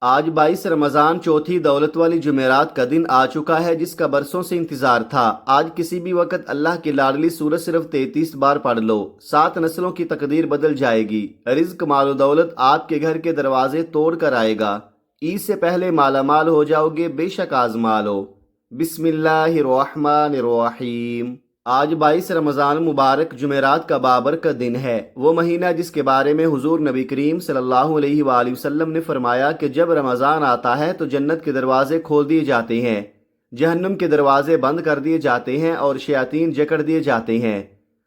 آج 22 رمضان چوتھی دولت والی جمعرات کا دن آ چکا ہے، جس کا برسوں سے انتظار تھا۔ آج کسی بھی وقت اللہ کی لاڈلی سورت صرف 33 بار پڑھ لو، 7 نسلوں کی تقدیر بدل جائے گی۔ رزق مال و دولت آپ کے گھر کے دروازے توڑ کر آئے گا۔ عید سے پہلے مالا مال ہو جاؤ گے، بے شک آزما لو۔ بسم اللہ الرحمن الرحیم۔ آج 22 رمضان مبارک جمعرات کا بابرکت دن ہے، وہ مہینہ جس کے بارے میں حضور نبی کریم صلی اللہ علیہ وآلہ وسلم نے فرمایا کہ جب رمضان آتا ہے تو جنت کے دروازے کھول دیے جاتے ہیں، جہنم کے دروازے بند کر دیے جاتے ہیں اور شیاطین جکڑ دیے جاتے ہیں۔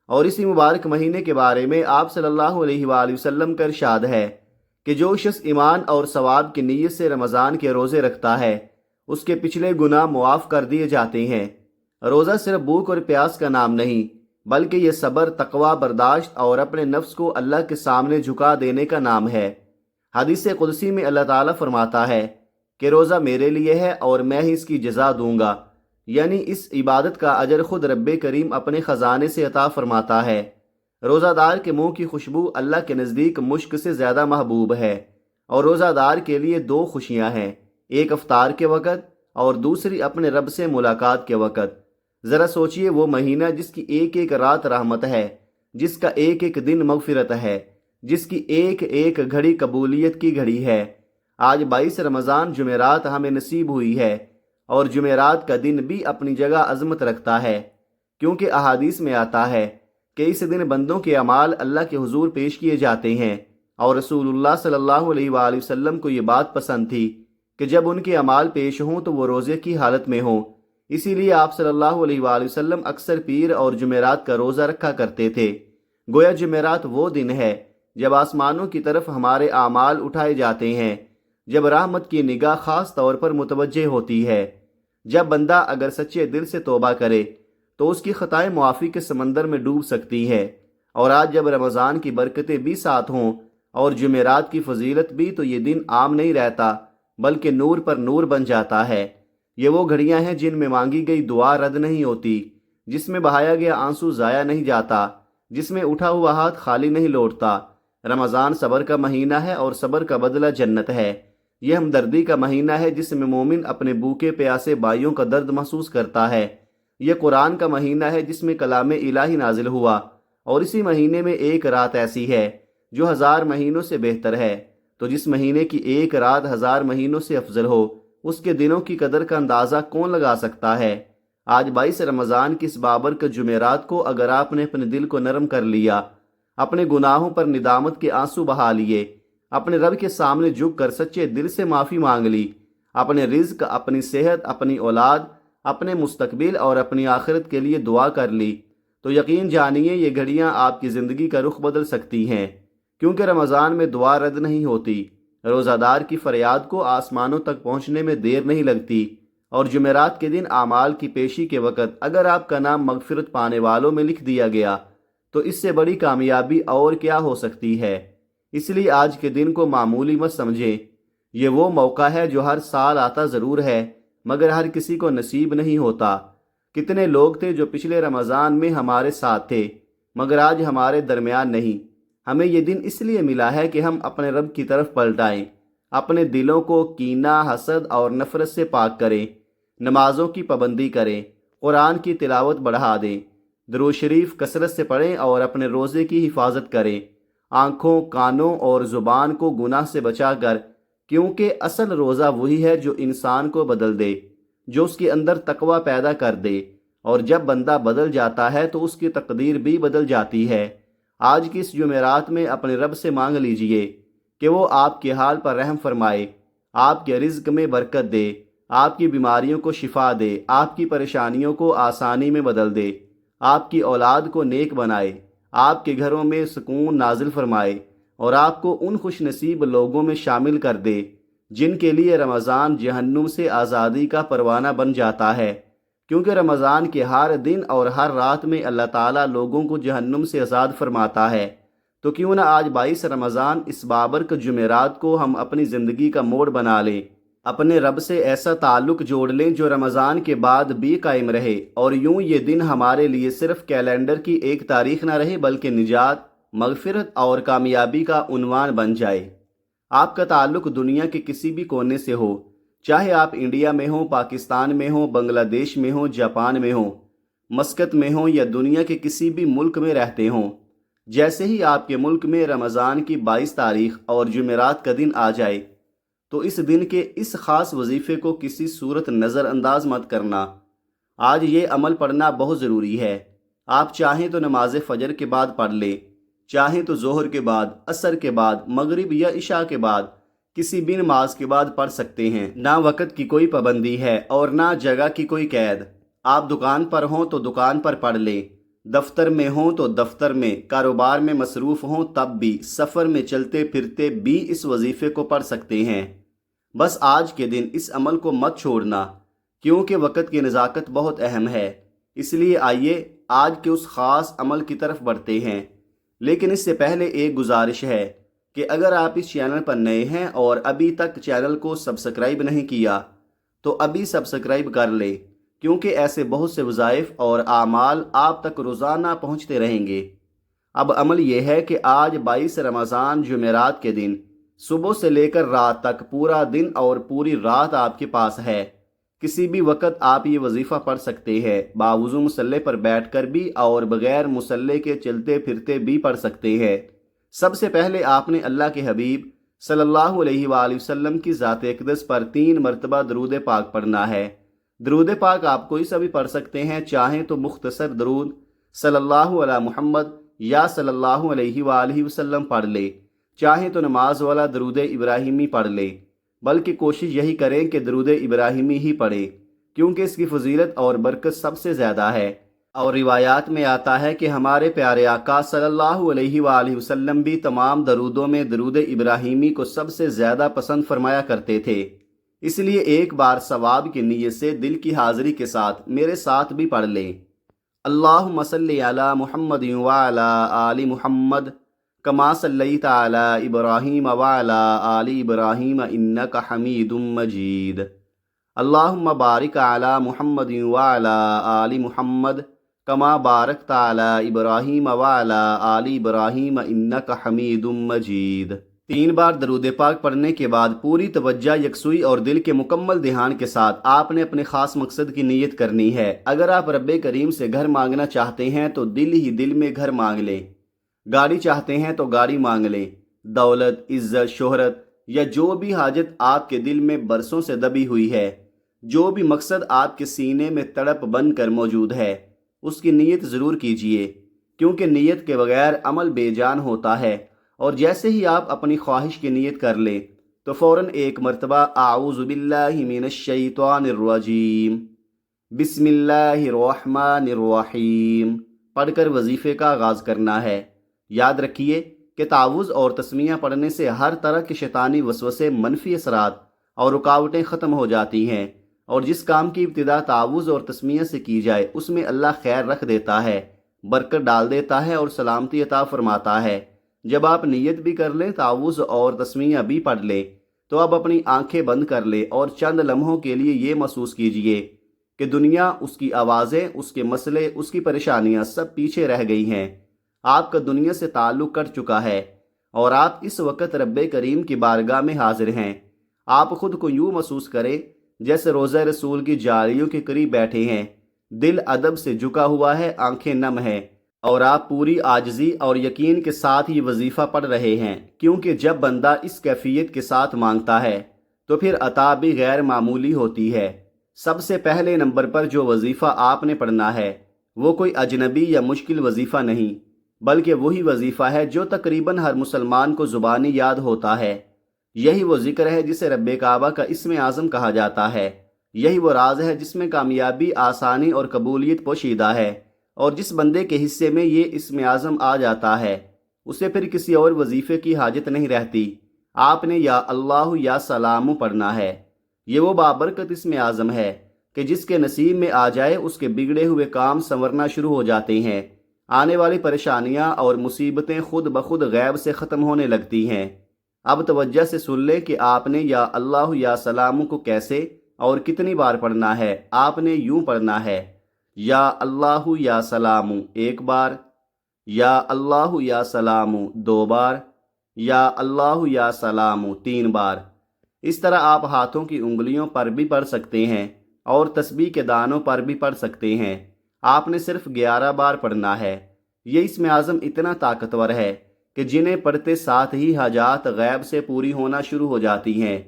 اور اسی مبارک مہینے کے بارے میں آپ صلی اللہ علیہ وآلہ وسلم کا ارشاد ہے کہ جو شخص ایمان اور ثواب کی نیت سے رمضان کے روزے رکھتا ہے، اس کے پچھلے گناہ معاف کر دیے جاتے ہیں۔ روزہ صرف بھوک اور پیاس کا نام نہیں، بلکہ یہ صبر، تقوی، برداشت اور اپنے نفس کو اللہ کے سامنے جھکا دینے کا نام ہے۔ حدیث قدسی میں اللہ تعالیٰ فرماتا ہے کہ روزہ میرے لیے ہے اور میں ہی اس کی جزا دوں گا، یعنی اس عبادت کا اجر خود رب کریم اپنے خزانے سے عطا فرماتا ہے۔ روزہ دار کے منہ کی خوشبو اللہ کے نزدیک مشک سے زیادہ محبوب ہے، اور روزہ دار کے لیے 2 خوشیاں ہیں، ایک افطار کے وقت اور دوسری اپنے رب سے ملاقات کے وقت۔ ذرا سوچئے، وہ مہینہ جس کی ایک ایک رات رحمت ہے، جس کا ایک ایک دن مغفرت ہے، جس کی ایک ایک گھڑی قبولیت کی گھڑی ہے۔ آج 22 رمضان جمعرات ہمیں نصیب ہوئی ہے، اور جمعرات کا دن بھی اپنی جگہ عظمت رکھتا ہے، کیونکہ احادیث میں آتا ہے کہ اس دن بندوں کے اعمال اللہ کے حضور پیش کیے جاتے ہیں، اور رسول اللہ صلی اللہ علیہ وآلہ وسلم کو یہ بات پسند تھی کہ جب ان کے اعمال پیش ہوں تو وہ روزے کی حالت میں ہوں۔ اسی لیے آپ صلی اللہ علیہ وآلہ وسلم اکثر پیر اور جمعرات کا روزہ رکھا کرتے تھے۔ گویا جمعرات وہ دن ہے جب آسمانوں کی طرف ہمارے اعمال اٹھائے جاتے ہیں، جب رحمت کی نگاہ خاص طور پر متوجہ ہوتی ہے۔ جب بندہ اگر سچے دل سے توبہ کرے تو اس کی خطائیں معافی کے سمندر میں ڈوب سکتی ہے۔ اور آج جب رمضان کی برکتیں بھی ساتھ ہوں اور جمعرات کی فضیلت بھی، تو یہ دن عام نہیں رہتا بلکہ نور پر نور بن جاتا ہے۔ یہ وہ گھڑیاں ہیں جن میں مانگی گئی دعا رد نہیں ہوتی، جس میں بہایا گیا آنسو ضائع نہیں جاتا، جس میں اٹھا ہوا ہاتھ خالی نہیں لوٹتا۔ رمضان صبر کا مہینہ ہے اور صبر کا بدلہ جنت ہے۔ یہ ہمدردی کا مہینہ ہے جس میں مومن اپنے بھوکے پیاسے بھائیوں کا درد محسوس کرتا ہے۔ یہ قرآن کا مہینہ ہے جس میں کلام الہی نازل ہوا، اور اسی مہینے میں ایک رات ایسی ہے جو 1000 مہینوں سے بہتر ہے۔ تو جس مہینے کی ایک رات 1000 مہینوں سے افضل ہو، اس کے دنوں کی قدر کا اندازہ کون لگا سکتا ہے؟ آج 22 رمضان کی اس بابرکت جمعرات کو اگر آپ نے اپنے دل کو نرم کر لیا، اپنے گناہوں پر ندامت کے آنسو بہا لیے، اپنے رب کے سامنے جھک کر سچے دل سے معافی مانگ لی، اپنے رزق، اپنی صحت، اپنی اولاد، اپنے مستقبل اور اپنی آخرت کے لیے دعا کر لی، تو یقین جانیے یہ گھڑیاں آپ کی زندگی کا رخ بدل سکتی ہیں، کیونکہ رمضان میں دعا رد نہیں ہوتی۔ روزہ دار کی فریاد کو آسمانوں تک پہنچنے میں دیر نہیں لگتی، اور جمعرات کے دن اعمال کی پیشی کے وقت اگر آپ کا نام مغفرت پانے والوں میں لکھ دیا گیا تو اس سے بڑی کامیابی اور کیا ہو سکتی ہے۔ اس لیے آج کے دن کو معمولی مت سمجھیں، یہ وہ موقع ہے جو ہر سال آتا ضرور ہے، مگر ہر کسی کو نصیب نہیں ہوتا۔ کتنے لوگ تھے جو پچھلے رمضان میں ہمارے ساتھ تھے مگر آج ہمارے درمیان نہیں۔ ہمیں یہ دن اس لیے ملا ہے کہ ہم اپنے رب کی طرف پلٹائیں، اپنے دلوں کو کینہ، حسد اور نفرت سے پاک کریں، نمازوں کی پابندی کریں، قرآن کی تلاوت بڑھا دیں، درود شریف کثرت سے پڑھیں اور اپنے روزے کی حفاظت کریں، آنکھوں، کانوں اور زبان کو گناہ سے بچا کر، کیونکہ اصل روزہ وہی ہے جو انسان کو بدل دے، جو اس کے اندر تقوی پیدا کر دے، اور جب بندہ بدل جاتا ہے تو اس کی تقدیر بھی بدل جاتی ہے۔ آج کی اس جمعرات میں اپنے رب سے مانگ لیجئے کہ وہ آپ کے حال پر رحم فرمائے، آپ کے رزق میں برکت دے، آپ کی بیماریوں کو شفا دے، آپ کی پریشانیوں کو آسانی میں بدل دے، آپ کی اولاد کو نیک بنائے، آپ کے گھروں میں سکون نازل فرمائے، اور آپ کو ان خوش نصیب لوگوں میں شامل کر دے جن کے لیے رمضان جہنم سے آزادی کا پروانہ بن جاتا ہے، کیونکہ رمضان کے ہر دن اور ہر رات میں اللہ تعالیٰ لوگوں کو جہنم سے آزاد فرماتا ہے۔ تو کیوں نہ آج 22 رمضان اس بابرکت جمعرات کو ہم اپنی زندگی کا موڑ بنا لیں، اپنے رب سے ایسا تعلق جوڑ لیں جو رمضان کے بعد بھی قائم رہے، اور یوں یہ دن ہمارے لیے صرف کیلنڈر کی ایک تاریخ نہ رہے بلکہ نجات، مغفرت اور کامیابی کا عنوان بن جائے۔ آپ کا تعلق دنیا کے کسی بھی کونے سے ہو، چاہے آپ انڈیا میں ہوں، پاکستان میں ہوں، بنگلہ دیش میں ہوں، جاپان میں ہوں، مسقط میں ہوں یا دنیا کے کسی بھی ملک میں رہتے ہوں، جیسے ہی آپ کے ملک میں رمضان کی 22 تاریخ اور جمعرات کا دن آ جائے تو اس دن کے اس خاص وظیفے کو کسی صورت نظر انداز مت کرنا۔ آج یہ عمل پڑھنا بہت ضروری ہے۔ آپ چاہیں تو نماز فجر کے بعد پڑھ لیں، چاہیں تو ظہر کے بعد، عصر کے بعد، مغرب یا عشاء کے بعد، کسی بھی نماز کے بعد پڑھ سکتے ہیں۔ نہ وقت کی کوئی پابندی ہے اور نہ جگہ کی کوئی قید۔ آپ دکان پر ہوں تو دکان پر پڑھ لیں، دفتر میں ہوں تو دفتر میں، کاروبار میں مصروف ہوں تب بھی، سفر میں چلتے پھرتے بھی اس وظیفے کو پڑھ سکتے ہیں۔ بس آج کے دن اس عمل کو مت چھوڑنا، کیونکہ وقت کی نزاکت بہت اہم ہے۔ اس لیے آئیے آج کے اس خاص عمل کی طرف بڑھتے ہیں۔ لیکن اس سے پہلے ایک گزارش ہے کہ اگر آپ اس چینل پر نئے ہیں اور ابھی تک چینل کو سبسکرائب نہیں کیا تو ابھی سبسکرائب کر لیں، کیونکہ ایسے بہت سے وظائف اور اعمال آپ تک روزانہ پہنچتے رہیں گے۔ اب عمل یہ ہے کہ آج 22 رمضان جمعرات کے دن صبح سے لے کر رات تک پورا دن اور پوری رات آپ کے پاس ہے۔ کسی بھی وقت آپ یہ وظیفہ پڑھ سکتے ہیں، باوضو مصلے پر بیٹھ کر بھی اور بغیر مصلے کے چلتے پھرتے بھی پڑھ سکتے ہیں۔ سب سے پہلے آپ نے اللہ کے حبیب صلی اللہ علیہ وآلہ وسلم کی ذات اقدس پر 3 مرتبہ درود پاک پڑھنا ہے۔ درود پاک آپ کوئی سا بھی پڑھ سکتے ہیں، چاہیں تو مختصر درود صلی اللہ علی محمد یا صلی اللہ علیہ وآلہ وسلم پڑھ لے، چاہیں تو نماز والا درود ابراہیمی پڑھ لے، بلکہ کوشش یہی کریں کہ درود ابراہیمی ہی پڑھیں، کیونکہ اس کی فضیلت اور برکت سب سے زیادہ ہے۔ اور روایات میں آتا ہے کہ ہمارے پیارے آقا صلی اللہ علیہ وآلہ وسلم بھی تمام درودوں میں درود ابراہیمی کو سب سے زیادہ پسند فرمایا کرتے تھے۔ اس لیے ایک بار ثواب کی نیت سے دل کی حاضری کے ساتھ میرے ساتھ بھی پڑھ لیں۔ اللہم صلی علی محمد وعلی آل محمد کما صلیت علی ابراہیم وعلی آل ابراہیم انک حمید مجید۔ اللہم بارک علی محمد وعلی آل محمد کما بارکت علی ابراہیم وعلی آل ابراہیم انک حمید مجید۔ 3 بار درود پاک پڑھنے کے بعد پوری توجہ، یکسوئی اور دل کے مکمل دھیان کے ساتھ آپ نے اپنے خاص مقصد کی نیت کرنی ہے۔ اگر آپ رب کریم سے گھر مانگنا چاہتے ہیں تو دل ہی دل میں گھر مانگ لیں، گاڑی چاہتے ہیں تو گاڑی مانگ لیں، دولت، عزت، شہرت یا جو بھی حاجت آپ کے دل میں برسوں سے دبی ہوئی ہے، جو بھی مقصد آپ کے سینے میں تڑپ بن کر موجود ہے، اس کی نیت ضرور کیجئے، کیونکہ نیت کے بغیر عمل بے جان ہوتا ہے۔ اور جیسے ہی آپ اپنی خواہش کی نیت کر لیں تو فوراً ایک مرتبہ اعوذ باللہ من الشیطان الرجیم بسم اللہ الرحمن الرحیم پڑھ کر وظیفے کا آغاز کرنا ہے۔ یاد رکھیے کہ تعوذ اور تسمیہ پڑھنے سے ہر طرح کے شیطانی وسوسے، منفی اثرات اور رکاوٹیں ختم ہو جاتی ہیں، اور جس کام کی ابتدا تعوذ اور تسمیہ سے کی جائے اس میں اللہ خیر رکھ دیتا ہے، برکت ڈال دیتا ہے اور سلامتی عطا فرماتا ہے۔ جب آپ نیت بھی کر لیں، تعوذ اور تسمیہ بھی پڑھ لیں، تو اب اپنی آنکھیں بند کر لیں اور چند لمحوں کے لیے یہ محسوس کیجئے کہ دنیا، اس کی آوازیں، اس کے مسئلے، اس کی پریشانیاں سب پیچھے رہ گئی ہیں۔ آپ کا دنیا سے تعلق کٹ چکا ہے اور آپ اس وقت رب کریم کی بارگاہ میں حاضر ہیں۔ آپ خود کو یوں محسوس کریں جیسے روضہ رسول کی جالیوں کے قریب بیٹھے ہیں، دل ادب سے جھکا ہوا ہے، آنکھیں نم ہیں، اور آپ پوری عاجزی اور یقین کے ساتھ یہ وظیفہ پڑھ رہے ہیں، کیونکہ جب بندہ اس کیفیت کے ساتھ مانگتا ہے تو پھر عطا بھی غیر معمولی ہوتی ہے۔ سب سے پہلے نمبر پر جو وظیفہ آپ نے پڑھنا ہے وہ کوئی اجنبی یا مشکل وظیفہ نہیں، بلکہ وہی وظیفہ ہے جو تقریباً ہر مسلمان کو زبانی یاد ہوتا ہے۔ یہی وہ ذکر ہے جسے رب کعبہ کا اسم اعظم کہا جاتا ہے۔ یہی وہ راز ہے جس میں کامیابی، آسانی اور قبولیت پوشیدہ ہے، اور جس بندے کے حصے میں یہ اسم اعظم آ جاتا ہے اسے پھر کسی اور وظیفے کی حاجت نہیں رہتی۔ آپ نے یا اللہ یا سلام پڑھنا ہے۔ یہ وہ بابرکت اسم اعظم ہے کہ جس کے نصیب میں آ جائے اس کے بگڑے ہوئے کام سنورنا شروع ہو جاتے ہیں، آنے والی پریشانیاں اور مصیبتیں خود بخود غیب سے ختم ہونے لگتی ہیں۔ اب توجہ سے سن لیں کہ آپ نے یا اللہ یا سلام کو کیسے اور کتنی بار پڑھنا ہے۔ آپ نے یوں پڑھنا ہے: یا اللہ یا سلام 1 بار، یا اللہ یا سلام 2 بار، یا اللہ یا سلام 3 بار۔ اس طرح آپ ہاتھوں کی انگلیوں پر بھی پڑھ سکتے ہیں اور تسبیح کے دانوں پر بھی پڑھ سکتے ہیں۔ آپ نے صرف 11 بار پڑھنا ہے۔ یہ اسم اعظم اتنا طاقتور ہے کہ جنہیں پڑھتے ساتھ ہی حاجات غیب سے پوری ہونا شروع ہو جاتی ہیں۔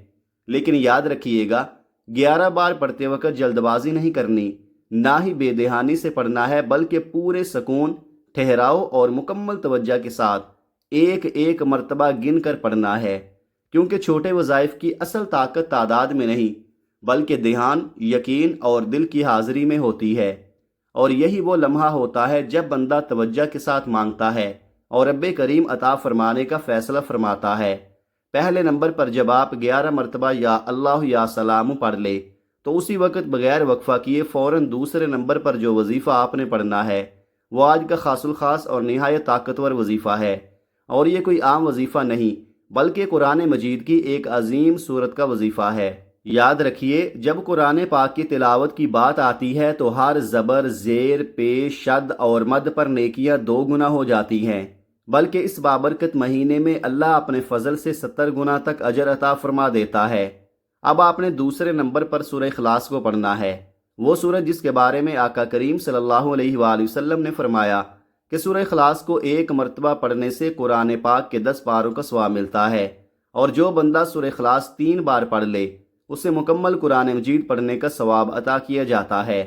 لیکن یاد رکھیے گا، 11 بار پڑھتے وقت جلد بازی نہیں کرنی، نہ ہی بے دہانی سے پڑھنا ہے، بلکہ پورے سکون، ٹھہراؤ اور مکمل توجہ کے ساتھ ایک ایک مرتبہ گن کر پڑھنا ہے، کیونکہ چھوٹے وظائف کی اصل طاقت تعداد میں نہیں بلکہ دھیان، یقین اور دل کی حاضری میں ہوتی ہے۔ اور یہی وہ لمحہ ہوتا ہے جب بندہ توجہ کے ساتھ مانگتا ہے اور رب کریم عطا فرمانے کا فیصلہ فرماتا ہے۔ پہلے نمبر پر جب آپ 11 مرتبہ یا اللہ یا سلام پڑھ لے تو اسی وقت بغیر وقفہ کیے فوراً دوسرے نمبر پر جو وظیفہ آپ نے پڑھنا ہے وہ آج کا خاص الخاص اور نہایت طاقتور وظیفہ ہے، اور یہ کوئی عام وظیفہ نہیں بلکہ قرآن مجید کی ایک عظیم سورت کا وظیفہ ہے۔ یاد رکھیے، جب قرآن پاک کی تلاوت کی بات آتی ہے تو ہر زبر، زیر، پیش، شد اور مد پر نیکیاں 2 گنا ہو جاتی ہیں، بلکہ اس بابرکت مہینے میں اللہ اپنے فضل سے 70 گنا تک اجر عطا فرما دیتا ہے۔ اب آپ نے دوسرے نمبر پر سورہ اخلاص کو پڑھنا ہے، وہ سورت جس کے بارے میں آقا کریم صلی اللہ علیہ وآلہ وسلم نے فرمایا کہ سورہ اخلاص کو 1 مرتبہ پڑھنے سے قرآن پاک کے 10 پاروں کا ثواب ملتا ہے، اور جو بندہ سورہ اخلاص 3 بار پڑھ لے اسے مکمل قرآن مجید پڑھنے کا ثواب عطا کیا جاتا ہے۔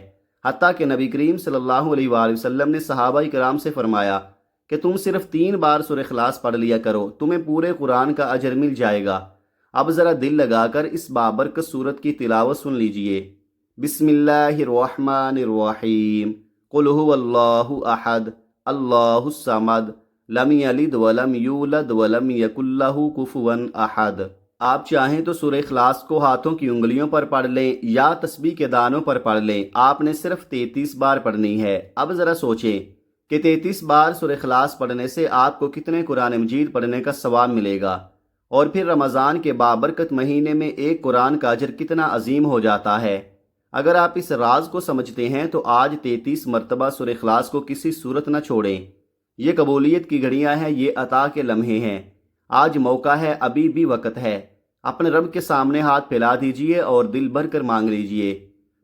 حتیٰ کہ نبی کریم صلی اللہ علیہ وآلہ وسلم نے صحابہ کرام سے فرمایا کہ تم صرف 3 بار سورہ اخلاص پڑھ لیا کرو، تمہیں پورے قرآن کا اجر مل جائے گا۔ اب ذرا دل لگا کر اس بابرکت سورت کی تلاوت سن لیجئے۔ بسم اللہ الرحمن الرحیم، قل هو اللہ احد اللہ الصمد لم یلد ولم یولد ولم یکن لہ کفوا احد۔ آپ چاہیں تو سورہ اخلاص کو ہاتھوں کی انگلیوں پر پڑھ لیں یا تسبیح کے دانوں پر پڑھ لیں، آپ نے صرف 33 بار پڑھنی ہے۔ اب ذرا سوچیں کہ 33 بار سورہ اخلاص پڑھنے سے آپ کو کتنے قرآن مجید پڑھنے کا ثواب ملے گا، اور پھر رمضان کے بابرکت مہینے میں ایک قرآن کا اجر کتنا عظیم ہو جاتا ہے۔ اگر آپ اس راز کو سمجھتے ہیں تو آج 33 مرتبہ سورہ اخلاص کو کسی صورت نہ چھوڑیں۔ یہ قبولیت کی گھڑیاں ہیں، یہ عطا کے لمحے ہیں۔ آج موقع ہے، ابھی بھی وقت ہے۔ اپنے رب کے سامنے ہاتھ پھیلا دیجئے اور دل بھر کر مانگ لیجئے۔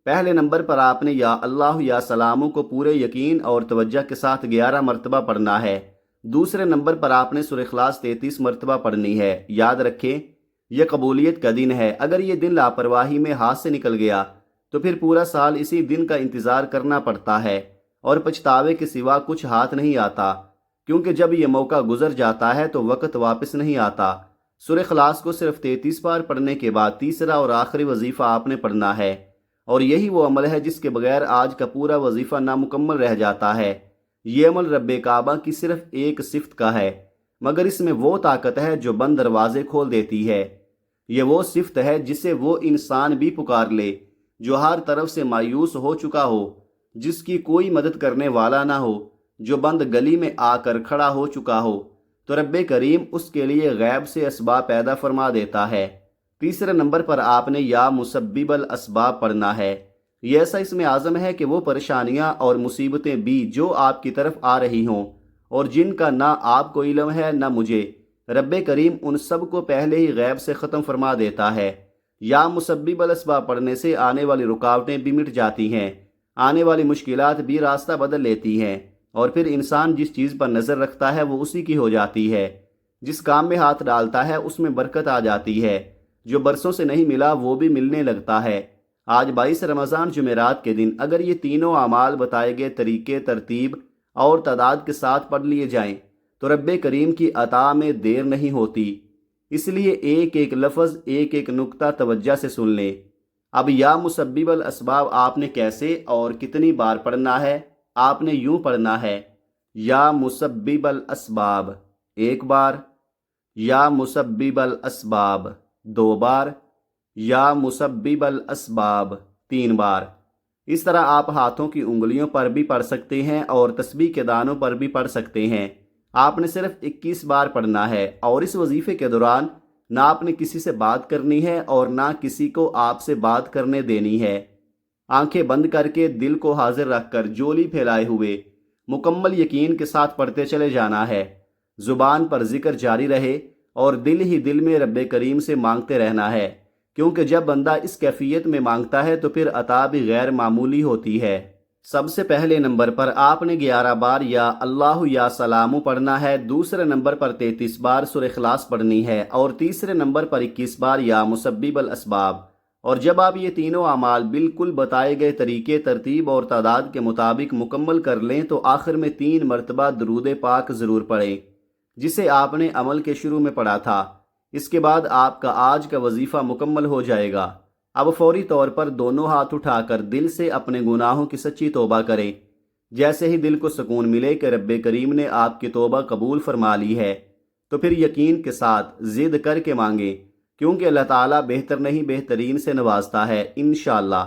پہلے نمبر پر آپ نے یا اللہ یا سلام کو پورے یقین اور توجہ کے ساتھ 11 مرتبہ پڑھنا ہے۔ دوسرے نمبر پر آپ نے سورہ اخلاص 33 مرتبہ پڑھنی ہے۔ یاد رکھیں، یہ قبولیت کا دن ہے۔ اگر یہ دن لاپرواہی میں ہاتھ سے نکل گیا تو پھر پورا سال اسی دن کا انتظار کرنا پڑتا ہے، اور پچھتاوے کے سوا کچھ ہاتھ نہیں آتا، کیونکہ جب یہ موقع گزر جاتا ہے تو وقت واپس نہیں آتا۔ سورہ اخلاص کو صرف 33 بار پڑھنے کے بعد تیسرا اور آخری وظیفہ آپ نے پڑھنا ہے، اور یہی وہ عمل ہے جس کے بغیر آج کا پورا وظیفہ نامکمل رہ جاتا ہے۔ یہ عمل رب کعبہ کی صرف ایک صفت کا ہے، مگر اس میں وہ طاقت ہے جو بند دروازے کھول دیتی ہے۔ یہ وہ صفت ہے جسے وہ انسان بھی پکار لے جو ہر طرف سے مایوس ہو چکا ہو، جس کی کوئی مدد کرنے والا نہ ہو، جو بند گلی میں آ کر کھڑا ہو چکا ہو، تو رب کریم اس کے لیے غیب سے اسباب پیدا فرما دیتا ہے۔ تیسرے نمبر پر آپ نے یا مسبب الاسباب پڑھنا ہے۔ یہ ایسا اسم اعظم ہے کہ وہ پریشانیاں اور مصیبتیں بھی جو آپ کی طرف آ رہی ہوں اور جن کا نہ آپ کو علم ہے نہ مجھے، رب کریم ان سب کو پہلے ہی غیب سے ختم فرما دیتا ہے۔ یا مسبب الاسباب پڑھنے سے آنے والی رکاوٹیں بھی مٹ جاتی ہیں، آنے والی مشکلات بھی راستہ بدل لیتی ہیں، اور پھر انسان جس چیز پر نظر رکھتا ہے وہ اسی کی ہو جاتی ہے۔ جس کام میں ہاتھ ڈالتا ہے اس میں برکت آ جاتی ہے، جو برسوں سے نہیں ملا وہ بھی ملنے لگتا ہے۔ آج 22 رمضان جمعرات کے دن اگر یہ تینوں اعمال بتائے گئے طریقے، ترتیب اور تعداد کے ساتھ پڑھ لیے جائیں تو رب کریم کی عطا میں دیر نہیں ہوتی۔ اس لیے ایک ایک لفظ، ایک ایک نقطہ توجہ سے سن لیں۔ اب یا مسبب الاسباب آپ نے کیسے اور کتنی بار پڑھنا ہے؟ آپ نے یوں پڑھنا ہے، یا مسبب الاسباب 1 بار، یا مسبب الاسباب 2 بار، یا مسبب الاسباب 3 بار۔ اس طرح آپ ہاتھوں کی انگلیوں پر بھی پڑھ سکتے ہیں اور تسبیح کے دانوں پر بھی پڑھ سکتے ہیں۔ آپ نے صرف 21 بار پڑھنا ہے، اور اس وظیفے کے دوران نہ آپ نے کسی سے بات کرنی ہے اور نہ کسی کو آپ سے بات کرنے دینی ہے۔ آنکھیں بند کر کے دل کو حاضر رکھ کر جولی پھیلائے ہوئے مکمل یقین کے ساتھ پڑھتے چلے جانا ہے۔ زبان پر ذکر جاری رہے اور دل ہی دل میں رب کریم سے مانگتے رہنا ہے، کیونکہ جب بندہ اس کیفیت میں مانگتا ہے تو پھر عطا بھی غیر معمولی ہوتی ہے۔ سب سے پہلے نمبر پر آپ نے 11 بار یا اللہ یا سلامو پڑھنا ہے، دوسرے نمبر پر 33 بار سورہ اخلاص پڑھنی ہے، اور تیسرے نمبر پر 21 بار یا مسبب الاسباب۔ اور جب آپ یہ تینوں اعمال بالکل بتائے گئے طریقے، ترتیب اور تعداد کے مطابق مکمل کر لیں تو آخر میں 3 مرتبہ درود پاک ضرور پڑھیں، جسے آپ نے عمل کے شروع میں پڑھا تھا۔ اس کے بعد آپ کا آج کا وظیفہ مکمل ہو جائے گا۔ اب فوری طور پر دونوں ہاتھ اٹھا کر دل سے اپنے گناہوں کی سچی توبہ کریں۔ جیسے ہی دل کو سکون ملے کہ رب کریم نے آپ کی توبہ قبول فرما لی ہے، تو پھر یقین کے ساتھ ضد کر کے مانگیں، کیونکہ اللہ تعالیٰ بہتر نہیں بہترین سے نوازتا ہے۔ انشاءاللہ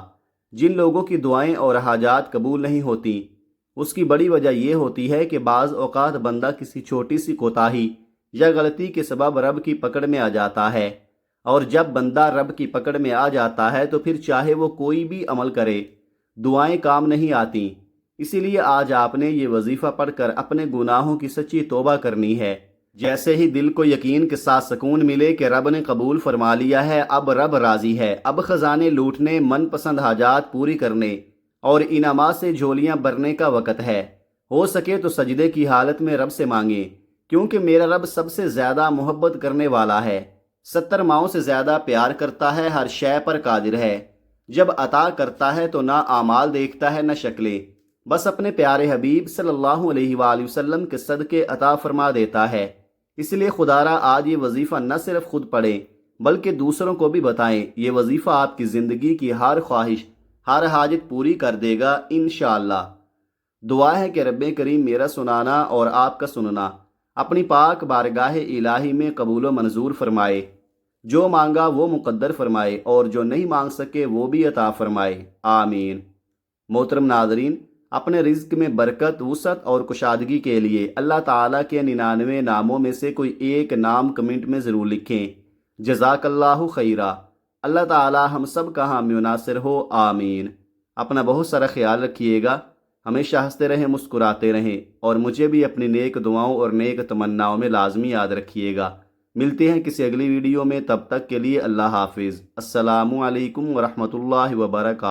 جن لوگوں کی دعائیں اور حاجات قبول نہیں ہوتی، اس کی بڑی وجہ یہ ہوتی ہے کہ بعض اوقات بندہ کسی چھوٹی سی کوتاہی یا غلطی کے سبب رب کی پکڑ میں آ جاتا ہے، اور جب بندہ رب کی پکڑ میں آ جاتا ہے تو پھر چاہے وہ کوئی بھی عمل کرے، دعائیں کام نہیں آتی۔ اسی لیے آج آپ نے یہ وظیفہ پڑھ کر اپنے گناہوں کی سچی توبہ کرنی ہے۔ جیسے ہی دل کو یقین کے ساتھ سکون ملے کہ رب نے قبول فرما لیا ہے، اب رب راضی ہے، اب خزانے لوٹنے، من پسند حاجات پوری کرنے اور انعامات سے جھولیاں بھرنے کا وقت ہے۔ ہو سکے تو سجدے کی حالت میں رب سے مانگیں، کیونکہ میرا رب سب سے زیادہ محبت کرنے والا ہے، 70 ماؤں سے زیادہ پیار کرتا ہے، ہر شے پر قادر ہے۔ جب عطا کرتا ہے تو نہ اعمال دیکھتا ہے نہ شکلیں، بس اپنے پیارے حبیب صلی اللہ علیہ وآلہ وسلم کے صدقے عطا فرما دیتا ہے۔ اس لیے خدا را آج یہ وظیفہ نہ صرف خود پڑھیں بلکہ دوسروں کو بھی بتائیں۔ یہ وظیفہ آپ کی زندگی کی ہر خواہش، ہر حاجت پوری کر دے گا انشاءاللہ۔ دعا ہے کہ رب کریم میرا سنانا اور آپ کا سننا اپنی پاک بارگاہ الہی میں قبول و منظور فرمائے، جو مانگا وہ مقدر فرمائے اور جو نہیں مانگ سکے وہ بھی عطا فرمائے، آمین۔ محترم ناظرین، اپنے رزق میں برکت، وسعت اور کشادگی کے لیے اللہ تعالیٰ کے 99 ناموں میں سے کوئی ایک نام کمنٹ میں ضرور لکھیں۔ جزاک اللہ خیرہ۔ اللہ تعالیٰ ہم سب کا حامی و ناصر ہو، آمین۔ اپنا بہت سارا خیال رکھیے گا، ہمیشہ ہنستے رہیں، مسکراتے رہیں، اور مجھے بھی اپنی نیک دعاؤں اور نیک تمناؤں میں لازمی یاد رکھیے گا۔ ملتے ہیں کسی اگلی ویڈیو میں، تب تک کے لیے اللہ حافظ۔ السلام علیکم ورحمۃ اللہ وبرکاتہ۔